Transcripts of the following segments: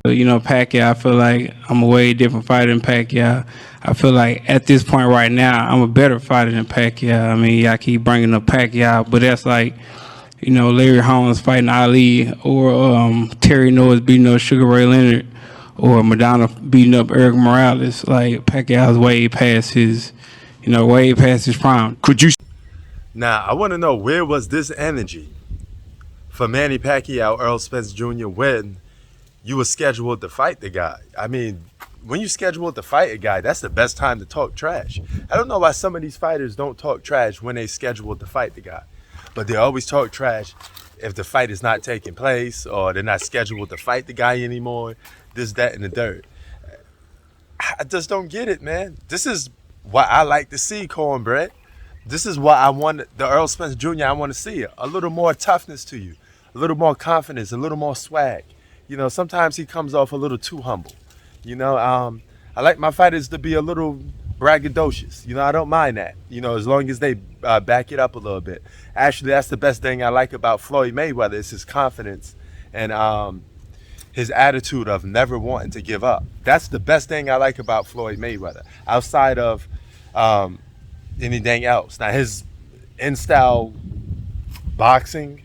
Pacquiao, I feel like I'm a way different fighter than Pacquiao. I feel like at this point right now, I'm a better fighter than Pacquiao. I mean, I keep bringing up Pacquiao, but that's like, Larry Holmes fighting Ali, or Terry Norris beating up Sugar Ray Leonard, or Madonna beating up Eric Morales. Like, Pacquiao's way past his prime. Could you? Now, I want to know, where was this energy for Manny Pacquiao, Earl Spence Jr. when you were scheduled to fight the guy? I mean, when you scheduled to fight a guy, that's the best time to talk trash. I don't know why some of these fighters don't talk trash when they scheduled to fight the guy, but they always talk trash if the fight is not taking place or they're not scheduled to fight the guy anymore. This, that, and the third. I just don't get it, man. This is what I like to see, Cornbread. This is what I want, the Earl Spence Jr. I want to see. A little more toughness to you, a little more confidence, a little more swag. Sometimes he comes off a little too humble. I like my fighters to be a little braggadocious. I don't mind that, as long as they back it up a little bit. Actually, that's the best thing I like about Floyd Mayweather, is his confidence and his attitude of never wanting to give up. That's the best thing I like about Floyd Mayweather, outside of anything else. Now, his in-style boxing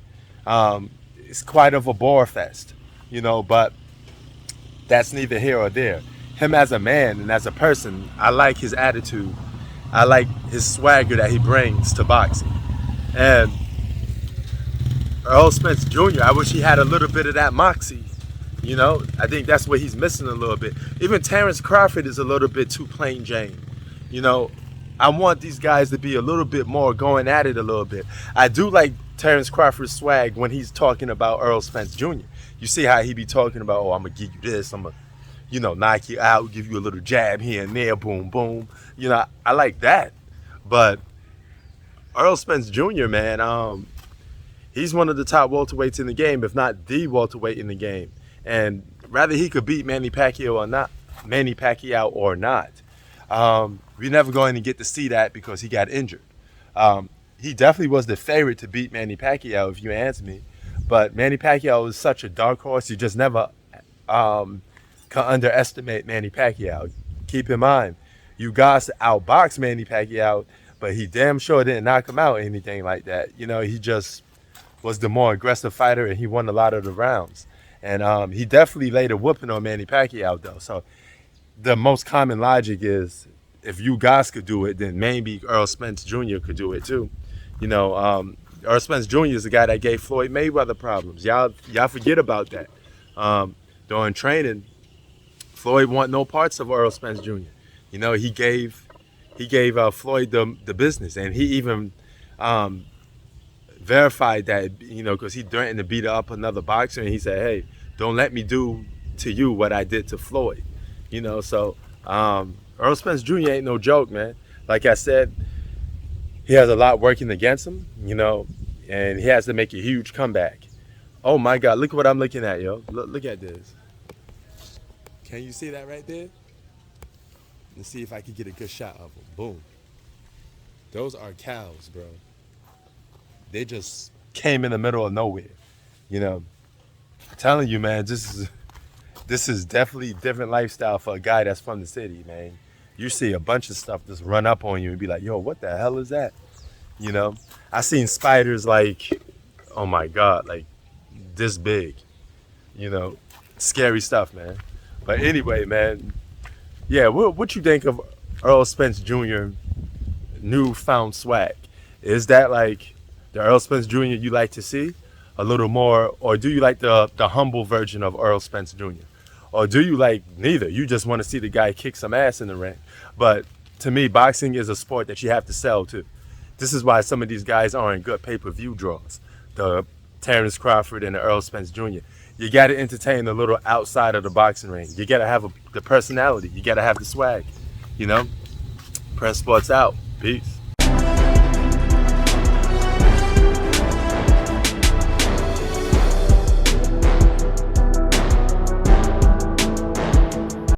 is quite of a bore fest, but that's neither here or there. Him as a man and as a person, I like his attitude. I like his swagger that he brings to boxing. And Earl Spence Jr., I wish he had a little bit of that moxie. I think that's what he's missing a little bit. Even Terrence Crawford is a little bit too plain Jane. I want these guys to be a little bit more going at it a little bit. I do like Terrence Crawford's swag when he's talking about Earl Spence Jr. You see how he be talking about, oh, I'm going to give you this, I'm going to, knock you out, give you a little jab here and there, boom, boom. I like that. But Earl Spence Jr., man, he's one of the top welterweights in the game, if not the welterweight in the game. And rather he could beat Manny Pacquiao or not, we're never going to get to see that because he got injured. He definitely was the favorite to beat Manny Pacquiao, if you ask me. But Manny Pacquiao is such a dark horse, you just never can underestimate Manny Pacquiao. Keep in mind, you guys outboxed Manny Pacquiao, but he damn sure didn't knock him out or anything like that. He just was the more aggressive fighter, and he won a lot of the rounds. And he definitely laid a whooping on Manny Pacquiao, though. So the most common logic is, if you guys could do it, then maybe Earl Spence Jr. could do it too. Earl Spence Jr. is the guy that gave Floyd Mayweather problems. Y'all forget about that. During training, Floyd want no parts of Earl Spence Jr. He gave Floyd the business, and he even verified that, because he threatened to beat up another boxer, and he said, hey, don't let me do to you what I did to Floyd. So Earl Spence Jr. ain't no joke, man. Like I said, he has a lot working against him, and he has to make a huge comeback. Oh my God, look what I'm looking at, yo. Look at this. Can you see that right there? Let's see if I can get a good shot of them. Boom. Those are cows, bro. They just came in the middle of nowhere. I'm telling you, man, this is definitely a different lifestyle for a guy that's from the city, man. You see a bunch of stuff just run up on you and be like, yo, what the hell is that? I seen spiders like, oh my God, like this big. Scary stuff, man. But anyway, man, yeah, what you think of Earl Spence Jr. newfound swag? Is that like the Earl Spence Jr. you like to see a little more, or do you like the humble version of Earl Spence Jr.? Or do you like neither? You just want to see the guy kick some ass in the ring. But to me, boxing is a sport that you have to sell to. This is why some of these guys aren't good pay-per-view draws. The Terrence Crawford and the Earl Spence Jr. You got to entertain a little outside of the boxing ring. You got to have the personality. You got to have the swag. Press Sports out. Peace.